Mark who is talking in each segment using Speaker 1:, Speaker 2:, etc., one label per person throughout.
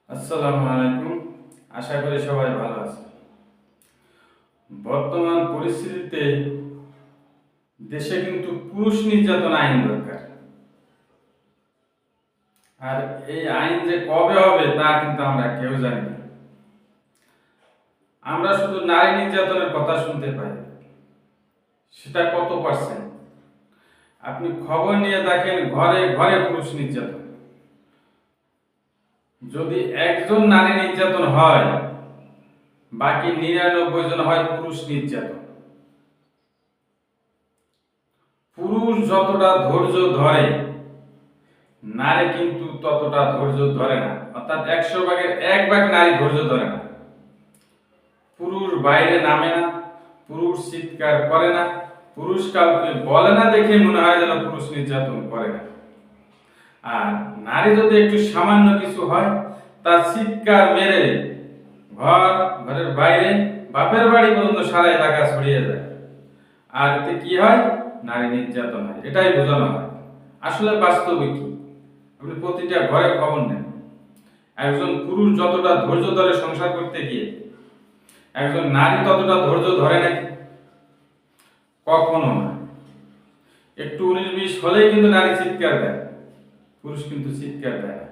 Speaker 1: আসসালামু আলাইকুম। আশা করি সবাই ভালো আছে। বর্তমান পরিস্থিতিতে দেশে কিন্তু পুরুষ নির্যাতন আইন দরকার। আর এই আইন যে কবে হবে তা কিন্তু আমরা কেউ জানি না। আমরা শুধু নারী নির্যাতনের কথা শুনতে পাই, সেটা কত পার্সেন্ট? আপনি খবর নিয়ে দেখেন, ঘরে ঘরে পুরুষ নির্যাতন। যদি একজন নারী নির্যাতন হয়, বাকি 99 জন হয় পুরুষ নির্যাতন। পুরুষ যতটা ধৈর্য ধরে, নারী কিন্তু ততটা ধৈর্য ধরে না। অর্থাৎ 100 ভাগের 1 ভাগ নারী ধৈর্য ধরে না। পুরুষ বাইরে নামে না, পুরুষ চিৎকার করে না, পুরুষ কাউকে বলে না দেখে মনে হয় যেন পুরুষ নির্যাতন করে না। আর নারী যদি একটু সামান্য কিছু হয়, তার চিৎকার মেরে ঘরের বাইরে, বাপের বাড়ি পর্যন্ত সারা এলাকা ছড়িয়ে যায়। আর এতে কি হয়? নারী নির্যাতন হয়। এটাই বোঝানো হয়। আসলে বাস্তবে কি? আপনি প্রতিটা ঘরে খবর নেন, একজন পুরুষ যতটা ধৈর্য ধরে সংসার করতে গিয়ে, একজন নারী ততটা ধৈর্য ধরে নাকি? কখনো না। একটু 19-20 হলেই কিন্তু নারী চিৎকার দেয়, পুরুষ কিন্তু চিৎকার দেয় না।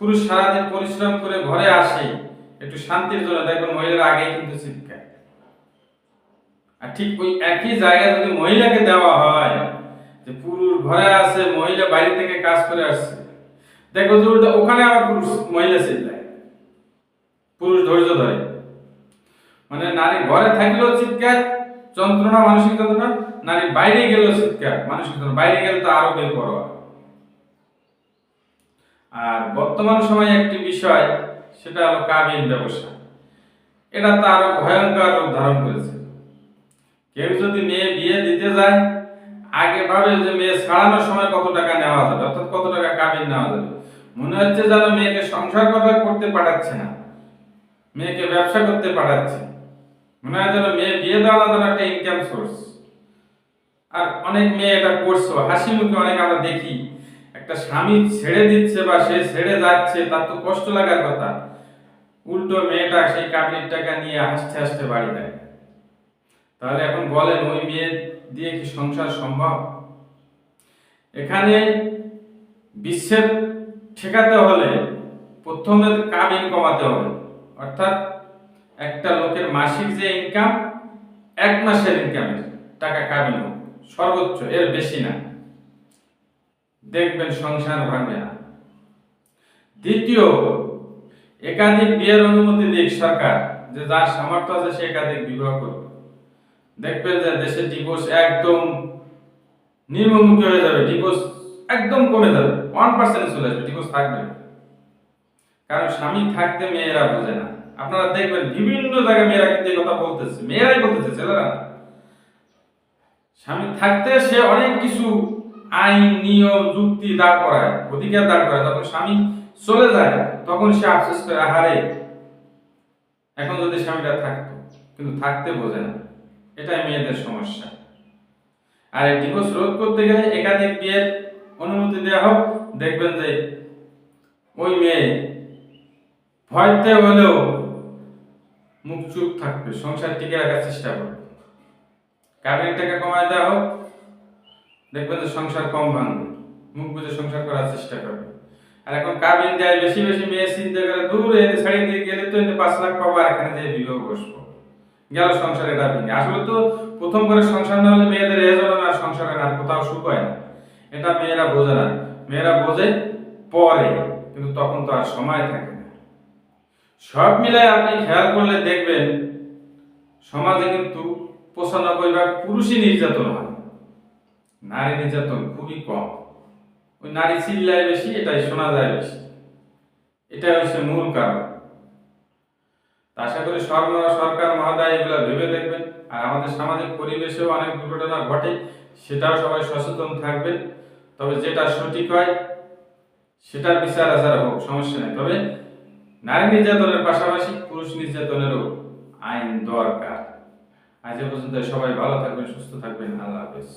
Speaker 1: পুরুষ সারাদিন পরিশ্রম করে ঘরে আসে একটু শান্তির জন্য, দেখবেন মহিলার আগেই কিন্তু চিৎকার। আর ঠিক ওই একই জায়গায় যদি মহিলাকে দেওয়া হয় যে পুরুষ ঘরে আছে, মহিলা বাইরে থেকে কাজ করে আসছে, দেখো যে উল্টা ওখানে আবার পুরুষ মহিলা চিল্লায়, পুরুষ ধৈর্য ধরে। মানে নারী ঘরে থাকলেও চিৎকার, যন্ত্রণা, মানসিক যন্ত্রণা, নারী বাইরে গেলেও চিৎকার, মানসিক যন্ত্রণা, বাইরে গেলে তো আরো বেপরোয়া। আর বর্তমান সময়ে একটি বিষয়, সেটা হলো কাবিন ব্যবসা। এটা তো আরো ভয়ঙ্কর রূপ ধারণ করেছে। কেউ যদি মেয়ে বিয়ে দিতে যায়, আগে ভাবে যে মেয়ে ছাড়ানোর সময় কত টাকা নেওয়া যাবে, অর্থাৎ কত টাকা কাবিন নেওয়া যাবে। মনে হচ্ছে যেন মেয়েকে সংসার করতে পাঠাচ্ছে না, মেয়েকে ব্যবসা করতে পাঠাচ্ছে। মনে হয় যেন মেয়ে বিয়ে দেওয়া যেন একটা ইনকাম সোর্স। আর অনেক মেয়ে এটা করছো, হাসি মুখে অনেক আমরা দেখি, একটা স্বামী ছেড়ে দিচ্ছে বা সে ছেড়ে যাচ্ছে, তার তো কষ্ট লাগার কথা, উল্টো মেয়েটা সেই কাবিনের টাকা নিয়ে হাসতে হাসতে বাড়ি দেয়। তাহলে এখন বলেন, ওই মেয়ে দিয়ে কি সংসার সম্ভব? এখানে বিচ্ছেদ ঠেকাতে হলে প্রথমে কাবিন কমাতে হবে। অর্থাৎ একটা লোকের মাসিক যে ইনকাম, 1 মাসের ইনকামের টাকা কাবিন হোক, সর্বোচ্চ, এর বেশি না। দেখবেন সংসার ভাঙবে না। দ্বিতীয়, একাধিক বিয়ের অনুমতি দিক সরকার, যে যার সামর্থ্য আছে সে একাধিক বিবাহ করবে। দেখবেন যে দেশে ডিভোর্স একদম নিম্নমুখী হয়ে যাবে, ডিভোর্স একদম কমে যাবে, 1% চলে আসবে, ডিভোর্স থাকবে। কারণ স্বামী থাকতে মেয়েরা বোঝে না। আপনারা দেখবেন বিভিন্ন জায়গায় মেয়েরা কিন্তু এই কথা বলতেছে, মেয়েরাই বলতেছে, ছেলেরা না। স্বামী থাকতে সে অনেক কিছু আইন, নিয়ম, যুক্তি দাঁড় করায়, অধিকার দাঁড় করায়। যখন স্বামী চলে যায়, তখন সে আফসোস করে, আহারে এখন যদি স্বামীটা থাকতো, কিন্তু থাকতে বোঝে না। এটাই মেয়েদের সমস্যা। আর এই ডিভোর্স রোধ করতে গেলে একাধিক বিয়ের অনুমতি দেওয়া হোক। দেখবেন যে ওই মেয়ে ভয়তে হলেও মুখ চুপ থাকবে, সংসার টিকে রাখার চেষ্টা করবে। কাবিনের টাকা কমায় দেওয়া হোক, দেখবেন যে সংসার কম ভাঙবে, মুখ বুঝে সংসার করার চেষ্টা করবে। আর এখন কাবিন দেয় বেশি বেশি, মেয়ে চিন্তা করে দূর এনে ছাড়িয়ে দিয়ে গেলে তো এনে 5 লাখ পাবো, আর এখানে যে বিবাহ বসবো, গেল সংসার। এটা ভেঙে আসলে তো প্রথম করে সংসার না হলে মেয়েদের এ যাবে না, সংসারে আর কোথাও সুখ হয় না। এটা মেয়েরা বোঝে না। মেয়েরা বোঝে পরে, কিন্তু তখন তো আর সময় থাকে না। সব মিলাই আপনি খেয়াল করলে দেখবেন সমাজে কিন্তু 95% পুরুষই নির্যাতন হয়, নারী নির্যাতন খুবই কম। ওই নারী চিল্লায় বেশি, এটাই শোনা যায় বেশি। এটাই হচ্ছে মূল কারণ। আশা করি সরকার মহোদয় এগুলো ভেবে দেখবেন। আর আমাদের সামাজিক পরিবেশেও অনেক দুর্ঘটনা ঘটে, সেটাও সবাই সচেতন থাকবেন। তবে যেটা সঠিক হয় সেটার বিচার আচার হোক, সমস্যা নেই। তবে নারী নির্যাতনের পাশাপাশি পুরুষ নির্যাতনেরও আইন দরকার। আজ এ পর্যন্ত সবাই ভালো থাকবেন, সুস্থ থাকবেন। আল্লাহ হাফেজ।